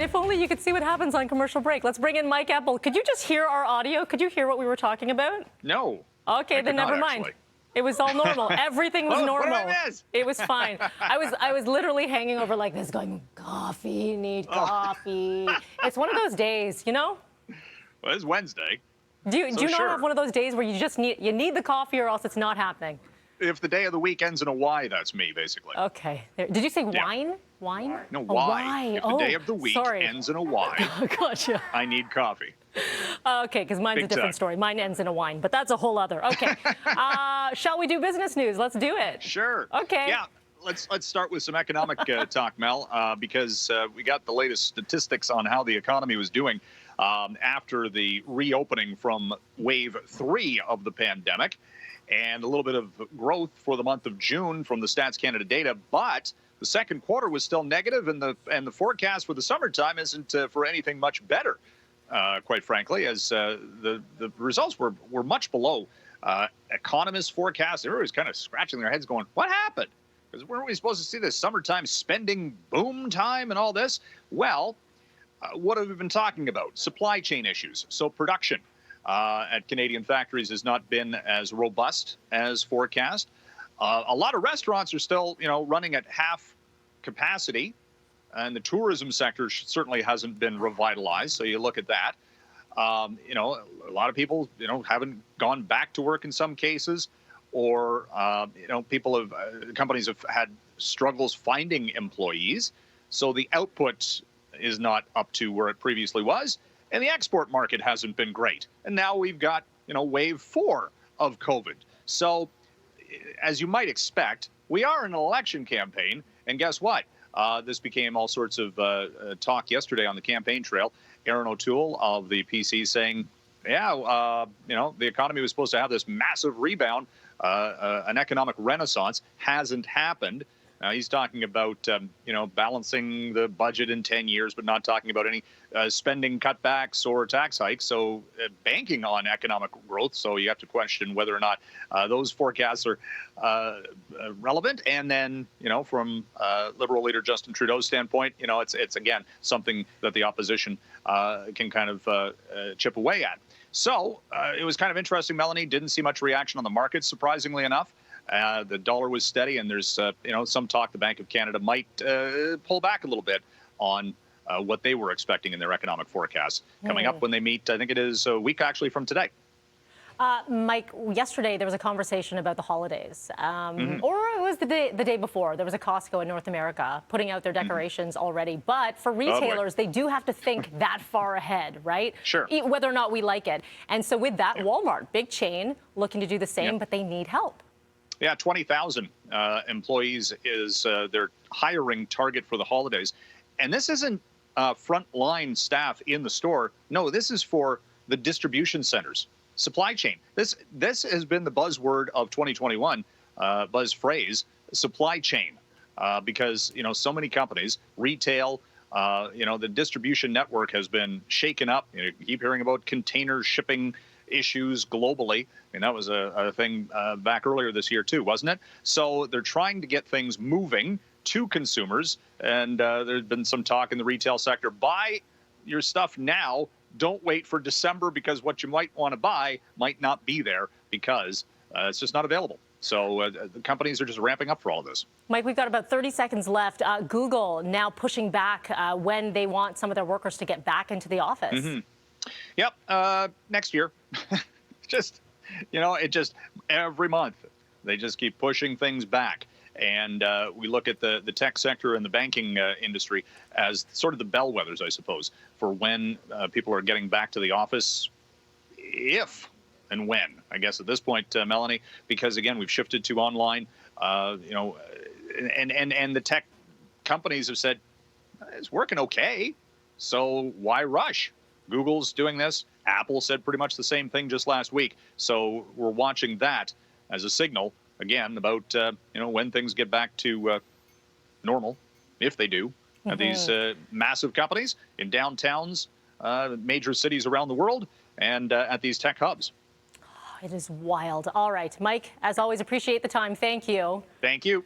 if only you could see what happens on commercial break. Let's bring in Mike Eppel. Could you just hear our audio? Could you hear what we were talking about? No. Okay, then never mind. Actually. It was all normal. Everything was normal. What did I miss? It was fine. I was literally hanging over like this going, coffee, need coffee. It's one of those days, you know? Well, it's Wednesday. Do you not sure. have one of those days where you need the coffee or else it's not happening? If the day of the week ends in a Y, that's me, basically. Okay. Did you say wine? Wine? No, A Y. If the day of the week ends in a Y, Gotcha. I need coffee. Okay, because mine's Big a different time. story. Mine ends in a wine, but that's a whole other. Okay. Shall we do business news? Let's do it. Sure. Okay. Yeah. Let's start with some economic talk, Mel, because we got the latest statistics on how the economy was doing after the reopening from wave 3 of the pandemic, and a little bit of growth for the month of June from the Stats Canada data, but the second quarter was still negative, and the forecast for the summertime isn't for anything much better, quite frankly, as the results were much below economists' forecasts. Everybody's kind of scratching their heads going, what happened? Because weren't we supposed to see this summertime spending boom time and all this? Well, what have we been talking about? Supply chain issues. So production at Canadian factories has not been as robust as forecast. A lot of restaurants are still, running at half capacity, and the tourism sector certainly hasn't been revitalized. So you look at that. A lot of people, haven't gone back to work in some cases, or companies have had struggles finding employees. So the output is not up to where it previously was, and the export market hasn't been great. And now we've got, wave 4 of COVID. So as you might expect, we are in an election campaign, and guess what? This became all sorts of talk yesterday on the campaign trail. Aaron O'Toole of the PC saying, the economy was supposed to have this massive rebound, an economic renaissance. Hasn't happened. He's talking about, balancing the budget in 10 years, but not talking about any spending cutbacks or tax hikes. So banking on economic growth. So you have to question whether or not those forecasts are relevant. And then, from Liberal leader Justin Trudeau's standpoint, it's again, something that the opposition can kind of chip away at. So it was kind of interesting, Melanie. Didn't see much reaction on the market, surprisingly enough. The dollar was steady, and there's some talk the Bank of Canada might pull back a little bit on what they were expecting in their economic forecast coming up when they meet. I think it is a week actually from today. Mike, yesterday there was a conversation about the holidays, or it was the day before. There was a Costco in North America putting out their decorations already. But for retailers, they do have to think that far ahead, right? Sure. Whether or not we like it. And so with that, Walmart, big chain, looking to do the same, but they need help. Yeah, 20,000 employees is their hiring target for the holidays. And this isn't frontline staff in the store. No, this is for the distribution centers, supply chain. This has been the buzzword of 2021, buzz phrase, supply chain, because, so many companies, retail, the distribution network has been shaken up. You keep hearing about container shipping issues globally, and that was a thing back earlier this year too, wasn't it? So they're trying to get things moving to consumers, and there's been some talk in the retail sector. Buy your stuff now. Don't wait for December, because what you might want to buy might not be there because it's just not available. So the companies are just ramping up for all of this. Mike, we've got about 30 seconds left. Google now pushing back when they want some of their workers to get back into the office. Yep, next year. It just every month they just keep pushing things back. And we look at the tech sector and the banking industry as sort of the bellwethers, I suppose, for when people are getting back to the office, if and when, I guess at this point, Melanie, because again, we've shifted to online, and the tech companies have said it's working okay, so why rush? Google's doing this. Apple said pretty much the same thing just last week. So we're watching that as a signal, again, about, when things get back to normal, if they do, at these massive companies in downtowns, major cities around the world, and at these tech hubs. It is wild. All right, Mike, as always, appreciate the time. Thank you. Thank you.